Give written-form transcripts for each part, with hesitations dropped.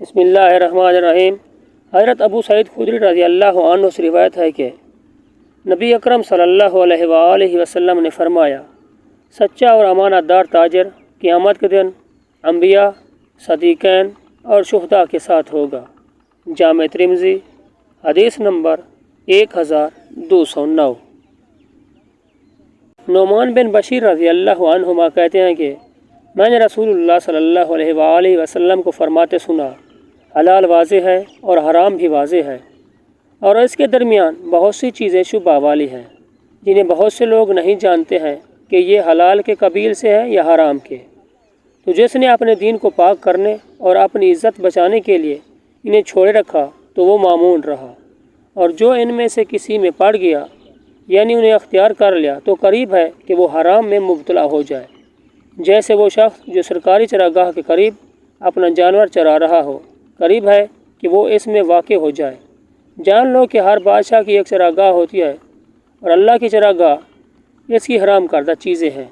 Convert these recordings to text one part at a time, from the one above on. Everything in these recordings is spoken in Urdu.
بسم اللہ الرحمن الرحیم۔ حضرت ابو سعید خدری رضی اللہ عنہ سے روایت ہے کہ نبی اکرم صلی اللہ علیہ وآلہ وسلم نے فرمایا، سچا اور امانت دار تاجر قیامت کے دن انبیاء، صدیقین اور شہداء کے ساتھ ہوگا۔ جامع ترمذی، حدیث نمبر 1209۔ نعمان بن بشیر رضی اللہ عنہما کہتے ہیں کہ میں نے رسول اللہ صلی اللہ علیہ وآلہ وسلم کو فرماتے سنا، حلال واضح ہے اور حرام بھی واضح ہے، اور اس کے درمیان بہت سی چیزیں شبہ والی ہیں جنہیں بہت سے لوگ نہیں جانتے ہیں کہ یہ حلال کے قبیل سے ہے یا حرام کے۔ تو جس نے اپنے دین کو پاک کرنے اور اپنی عزت بچانے کے لیے انہیں چھوڑے رکھا تو وہ مامون رہا، اور جو ان میں سے کسی میں پڑ گیا یعنی انہیں اختیار کر لیا تو قریب ہے کہ وہ حرام میں مبتلا ہو جائے، جیسے وہ شخص جو سرکاری چراگاہ کے قریب اپنا جانور چرا رہا ہو، قریب ہے کہ وہ اس میں واقع ہو جائے۔ جان لو کہ ہر بادشاہ کی ایک چراگاہ ہوتی ہے، اور اللہ کی چراگاہ اس کی حرام کردہ چیزیں ہیں۔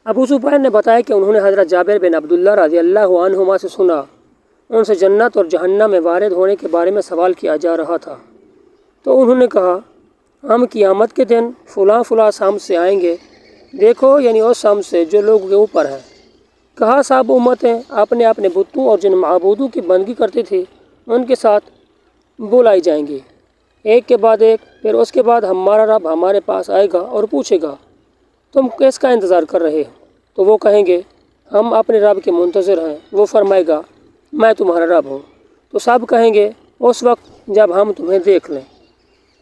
ابو زبیر نے بتایا کہ انہوں نے حضرت جابر بن عبداللہ رضی اللہ عنہما سے سنا، ان سے جنت اور جہنم میں وارد ہونے کے بارے میں سوال کیا جا رہا تھا، تو انہوں نے کہا، ہم قیامت کے دن فلاں فلاں سمت سے آئیں گے، دیکھو یعنی اس سمت سے جو لوگوں کے اوپر ہے۔ کہا سب امتیں اپنے اپنے بتوں اور جن معبودوں کی بندگی کرتی تھی ان کے ساتھ بلائی جائیں گی، ایک کے بعد ایک، پھر اس کے بعد ہمارا رب ہمارے پاس آئے گا اور پوچھے گا، تم کس کا انتظار کر رہے ہو؟ تو وہ کہیں گے، ہم اپنے رب کے منتظر ہیں۔ وہ فرمائے گا، میں تمہارا رب ہوں۔ تو سب کہیں گے، اس وقت جب ہم تمہیں دیکھ لیں۔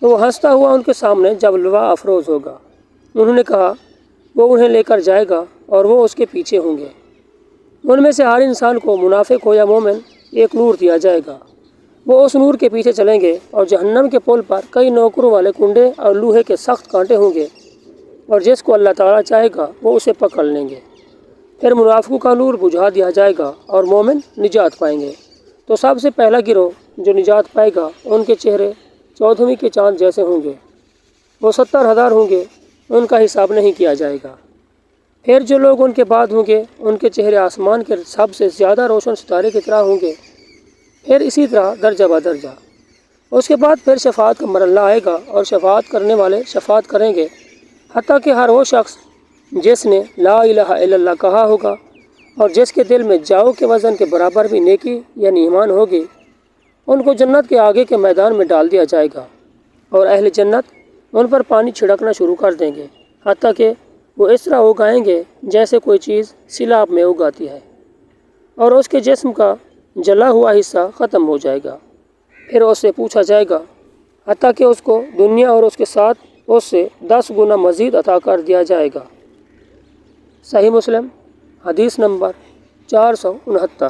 تو وہ ہنستا ہوا ان کے سامنے جلوہ افروز ہوگا۔ انہوں نے کہا، وہ انہیں لے کر جائے گا اور وہ اس کے پیچھے ہوں گے۔ ان میں سے ہر انسان کو، منافق ہو یا مومن، ایک نور دیا جائے گا۔ وہ اس نور کے پیچھے چلیں گے، اور جہنم کے پل پر کئی نوکروں والے کنڈے اور لوہے کے سخت کانٹے ہوں گے، اور جس کو اللہ تعالیٰ چاہے گا وہ اسے پکڑ لیں گے۔ پھر منافقوں کا نور بجھا دیا جائے گا اور مومن نجات پائیں گے۔ تو سب سے پہلا گروہ جو نجات پائے گا، ان کے چہرے 14ویں کے چاند جیسے ہوں گے، وہ 70,000 ہوں گے، ان کا حساب نہیں کیا جائے گا۔ پھر جو لوگ ان کے بعد ہوں گے، ان کے چہرے آسمان کے سب سے زیادہ روشن ستارے کی طرح ہوں گے، پھر اسی طرح درجہ بدرجہ۔ اس کے بعد پھر شفاعت کا مرحلہ آئے گا، اور شفاعت کرنے والے شفاعت کریں گے، حتیٰ کہ ہر وہ شخص جس نے لا الہ الا اللہ کہا ہوگا اور جس کے دل میں جاؤ کے وزن کے برابر بھی نیکی یعنی ایمان ہوگی، ان کو جنت کے آگے کے میدان میں ڈال دیا جائے گا، اور اہل جنت ان پر پانی چھڑکنا شروع کر دیں گے، حتیٰ کہ وہ اس طرح اگائیں گے جیسے کوئی چیز سیلاب میں اگاتی ہے، اور اس کے جسم کا جلا ہوا حصہ ختم ہو جائے گا۔ پھر اس سے پوچھا جائے گا، حتیٰ کہ اس کو دنیا اور اس کے ساتھ اس سے 10 گنا مزید عطا کر دیا جائے گا۔ صحیح مسلم، حدیث نمبر 469۔